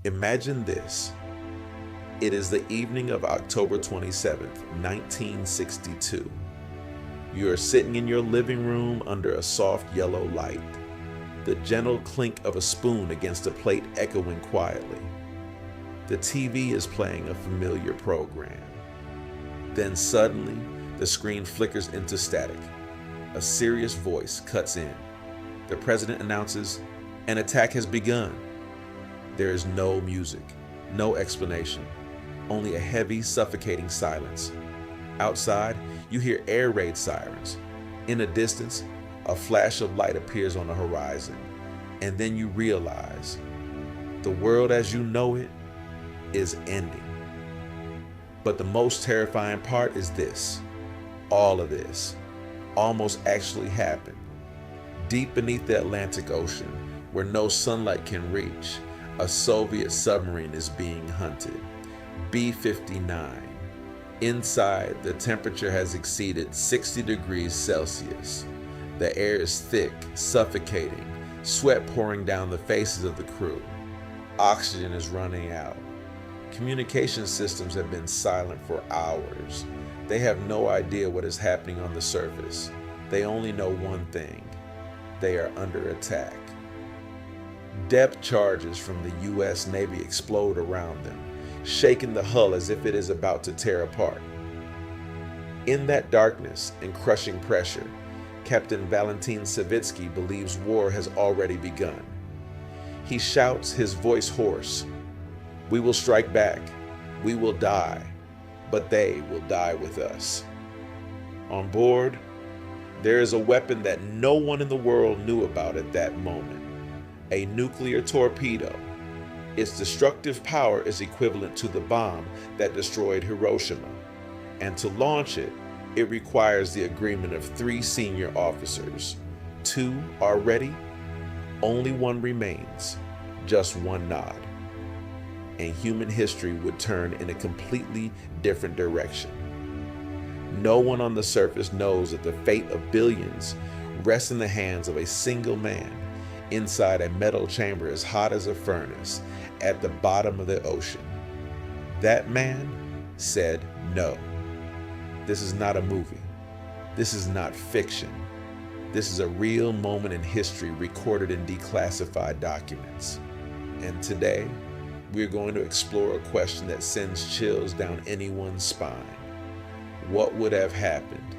Imagine this. It is the evening of October 27th, 1962. You are sitting in your living room under a soft yellow light, the gentle clink of a spoon against a plate echoing quietly. The TV is playing a familiar program. Then suddenly, the screen flickers into static. A serious voice cuts in. The president announces, "An attack has begun." There is no music, no explanation, only a heavy, suffocating silence. Outside, you hear air raid sirens. In the distance, a flash of light appears on the horizon, and then you realize the world as you know it is ending. But the most terrifying part is this: all of this almost actually happened. Deep beneath the Atlantic Ocean, where no sunlight can reach, a Soviet submarine is being hunted. B-59. Inside, the temperature has exceeded 60 degrees Celsius. The air is thick, suffocating, sweat pouring down the faces of the crew. Oxygen is running out. Communication systems have been silent for hours. They have no idea what is happening on the surface. They only know one thing: they are under attack. Depth charges from the U.S. Navy explode around them, shaking the hull as if it is about to tear apart. In that darkness and crushing pressure, Captain Valentin Savitsky believes war has already begun. He shouts, his voice hoarse, "We will strike back. We will die, but they will die with us." On board, there is a weapon that no one in the world knew about at that moment: a nuclear torpedo. Its destructive power is equivalent to the bomb that destroyed Hiroshima, and to launch it, it requires the agreement of 3 senior officers. 2 are ready, only 1 remains, just 1 nod, and human history would turn in a completely different direction. No one on the surface knows that the fate of billions rests in the hands of a single man inside a metal chamber as hot as a furnace at the bottom of the ocean. That man said no. This is not a movie. This is not fiction. This is a real moment in history recorded in declassified documents. And today, we're going to explore a question that sends chills down anyone's spine. What would have happened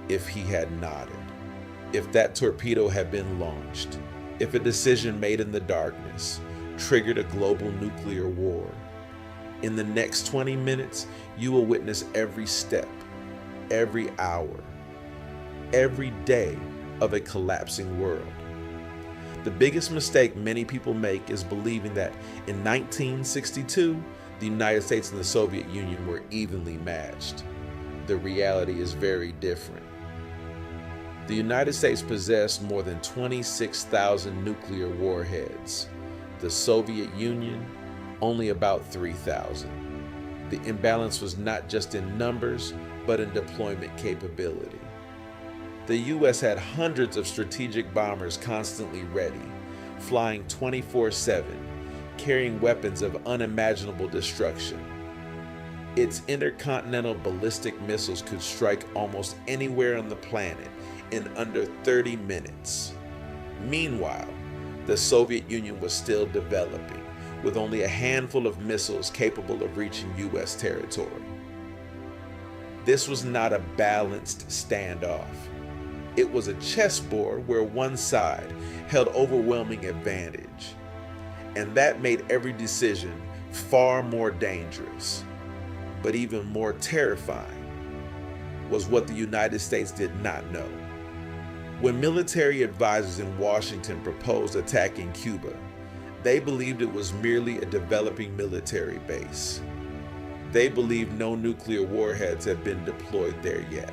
if he had nodded? If that torpedo had been launched? If a decision made in the darkness triggered a global nuclear war? In the next 20 minutes, you will witness every step, every hour, every day of a collapsing world. The biggest mistake many people make is believing that in 1962, the United States and the Soviet Union were evenly matched. The reality is very different. The United States possessed more than 26,000 nuclear warheads. The Soviet Union, only about 3,000. The imbalance was not just in numbers, but in deployment capability. The U.S. had hundreds of strategic bombers constantly ready, flying 24/7, carrying weapons of unimaginable destruction. Its intercontinental ballistic missiles could strike almost anywhere on the planet in under 30 minutes. Meanwhile, the Soviet Union was still developing, with only a handful of missiles capable of reaching U.S. territory. This was not a balanced standoff. It was a chessboard where one side held overwhelming advantage, and that made every decision far more dangerous. But even more terrifying was what the United States did not know. When military advisors in Washington proposed attacking Cuba, they believed it was merely a developing military base. They believed no nuclear warheads had been deployed there yet.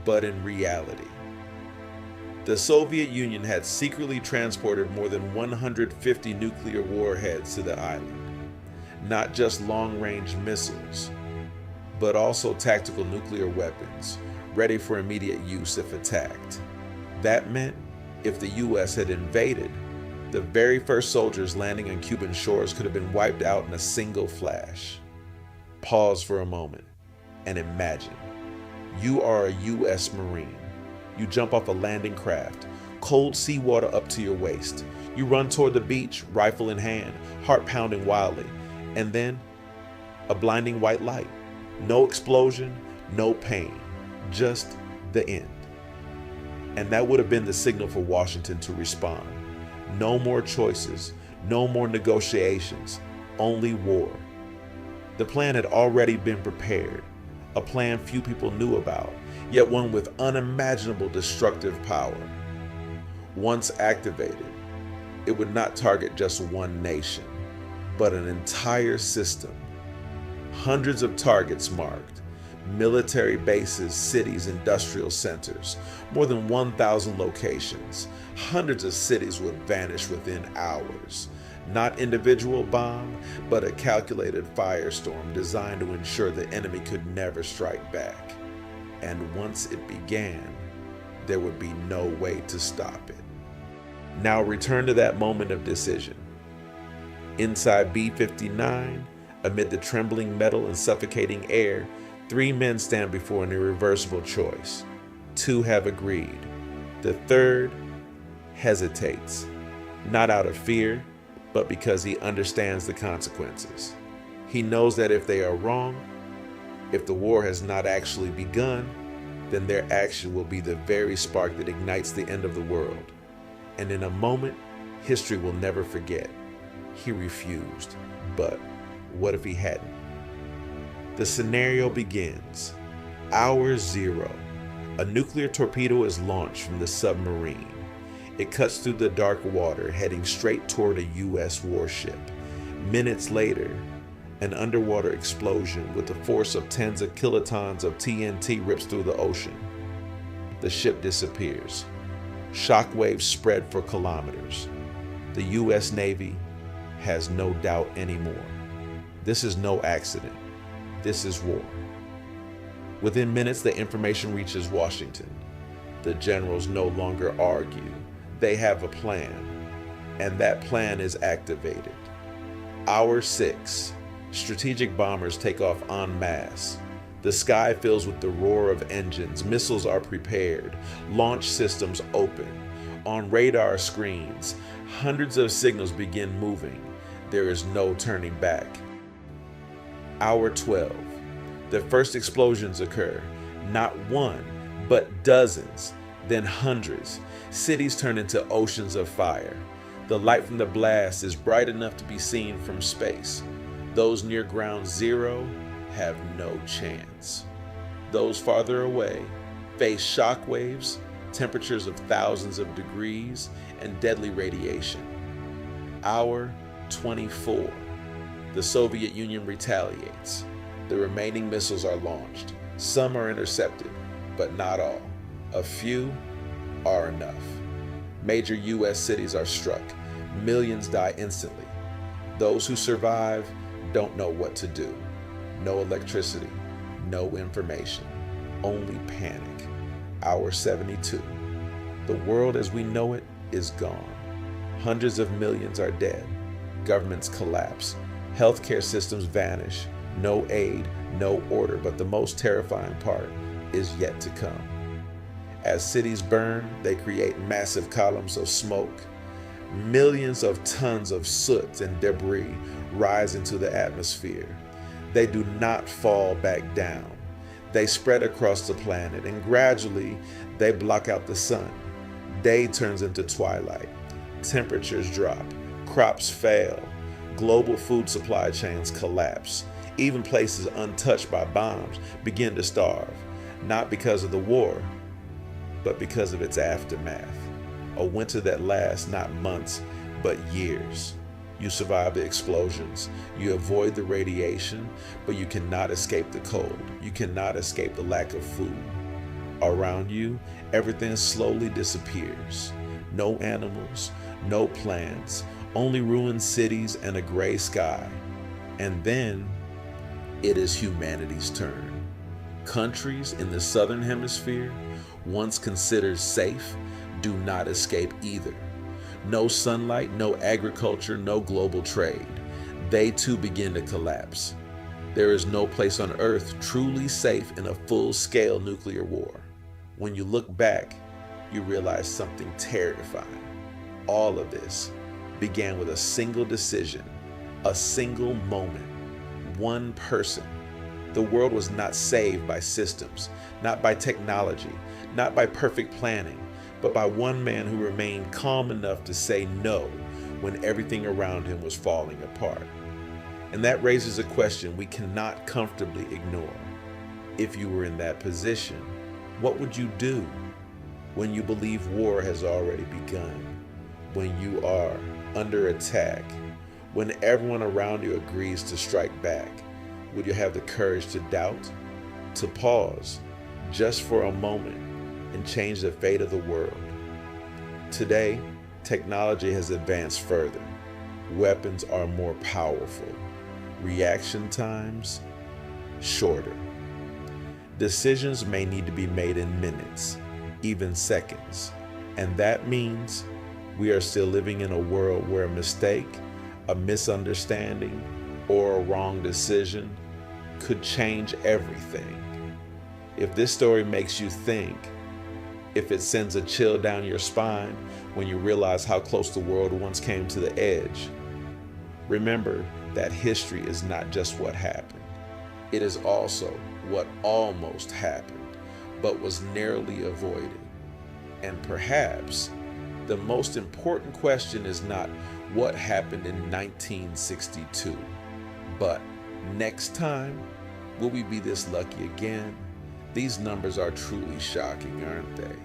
But in reality, the Soviet Union had secretly transported more than 150 nuclear warheads to the island. Not just long-range missiles, but also tactical nuclear weapons, ready for immediate use if attacked. That meant if the U.S. had invaded, The very first soldiers landing on Cuban shores could have been wiped out in a single flash. Pause for a moment and imagine. You are a U.S. Marine. You jump off a landing craft, cold seawater up to your waist. You run toward the beach, rifle in hand, heart pounding wildly, and then a blinding white light. No explosion, no pain, just the end. And that would have been the signal for Washington to respond. No more choices, no more negotiations, only war. The plan had already been prepared, a plan few people knew about, yet one with unimaginable destructive power. Once activated, it would not target just one nation, but an entire system. Hundreds of targets marked, military bases, cities, industrial centers, more than 1,000 locations. Hundreds of cities would vanish within hours. Not individual bomb, but a calculated firestorm designed to ensure the enemy could never strike back. And once it began, there would be no way to stop it. Now return to that moment of decision. Inside B-59, amid the trembling metal and suffocating air, 3 men stand before an irreversible choice. 2 have agreed. The third hesitates, not out of fear, but because he understands the consequences. He knows that if they are wrong, if the war has not actually begun, then their action will be the very spark that ignites the end of the world. And in a moment, history will never forget. He refused, but what if he hadn't? The scenario begins. Hour 0. A nuclear torpedo is launched from the submarine. It cuts through the dark water, heading straight toward a U.S. warship. Minutes later, an underwater explosion with the force of tens of kilotons of TNT rips through the ocean. The ship disappears. Shockwaves spread for kilometers. The U.S. Navy has no doubt anymore. This is no accident. This is war. Within minutes, the information reaches Washington. The generals no longer argue. They have a plan, and that plan is activated. Hour 6. Strategic bombers take off en masse. The sky fills with the roar of engines. Missiles are prepared. Launch systems open. On radar screens, hundreds of signals begin moving. There is no turning back. Hour 12. The first explosions occur. Not one, but dozens, then hundreds. Cities turn into oceans of fire. The light from the blast is bright enough to be seen from space. Those near ground zero have no chance. Those farther away face shock waves, temperatures of thousands of degrees, and deadly radiation. Hour 24. The Soviet Union retaliates. The remaining missiles are launched. Some are intercepted, but not all. A few are enough. Major U.S. cities are struck. Millions die instantly. Those who survive don't know what to do. No electricity, no information, only panic. Hour 72. The world as we know it is gone. Hundreds of millions are dead. Governments collapse. Healthcare systems vanish. No aid, no order, but the most terrifying part is yet to come. As cities burn, they create massive columns of smoke. Millions of tons of soot and debris rise into the atmosphere. They do not fall back down. They spread across the planet, and gradually they block out the sun. Day turns into twilight. Temperatures drop. Crops fail. Global food supply chains collapse. Even places untouched by bombs begin to starve, not because of the war, but because of its aftermath. A winter that lasts not months, but years. You survive the explosions. You avoid the radiation, but you cannot escape the cold. You cannot escape the lack of food. Around you, everything slowly disappears. No animals, no plants, only ruined cities and a gray sky. And then it is humanity's turn. Countries in the southern hemisphere, once considered safe, do not escape either. No sunlight, no agriculture, no global trade. They too begin to collapse. There is no place on Earth truly safe in a full-scale nuclear war. When you look back, you realize something terrifying. All of this began with a single decision, a single moment, one person. The world was not saved by systems, not by technology, not by perfect planning, but by one man who remained calm enough to say no when everything around him was falling apart. And that raises a question we cannot comfortably ignore. If you were in that position, what would you do when you believe war has already begun, when you are under attack, when everyone around you agrees to strike back? Would you have the courage to doubt, to pause just for a moment and change the fate of the world? Today, technology has advanced further. Weapons are more powerful. Reaction times shorter. Decisions may need to be made in minutes, even seconds. And that means we are still living in a world where a mistake, a misunderstanding, or a wrong decision could change everything. If this story makes you think, if it sends a chill down your spine when you realize how close the world once came to the edge, remember that history is not just what happened. It is also what almost happened, but was narrowly avoided. And perhaps the most important question is not what happened in 1962, but next time, will we be this lucky again? These numbers are truly shocking, aren't they?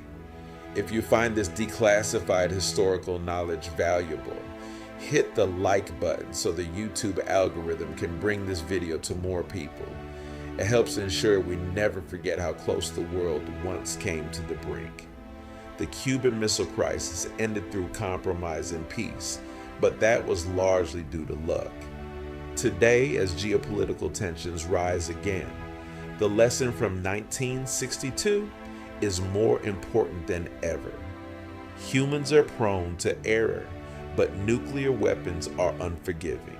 If you find this declassified historical knowledge valuable, hit the like button so the YouTube algorithm can bring this video to more people. It helps ensure we never forget how close the world once came to the brink. The Cuban Missile Crisis ended through compromise and peace, but that was largely due to luck. Today, as geopolitical tensions rise again, the lesson from 1962 is more important than ever. Humans are prone to error, but nuclear weapons are unforgiving.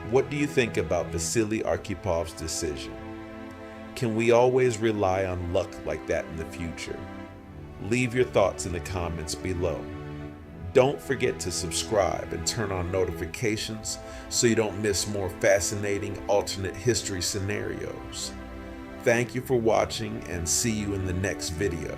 What do you think about Vasily Arkhipov's decision? Can we always rely on luck like that in the future? Leave your thoughts in the comments below. Don't forget to subscribe and turn on notifications so you don't miss more fascinating alternate history scenarios. Thank you for watching and see you in the next video.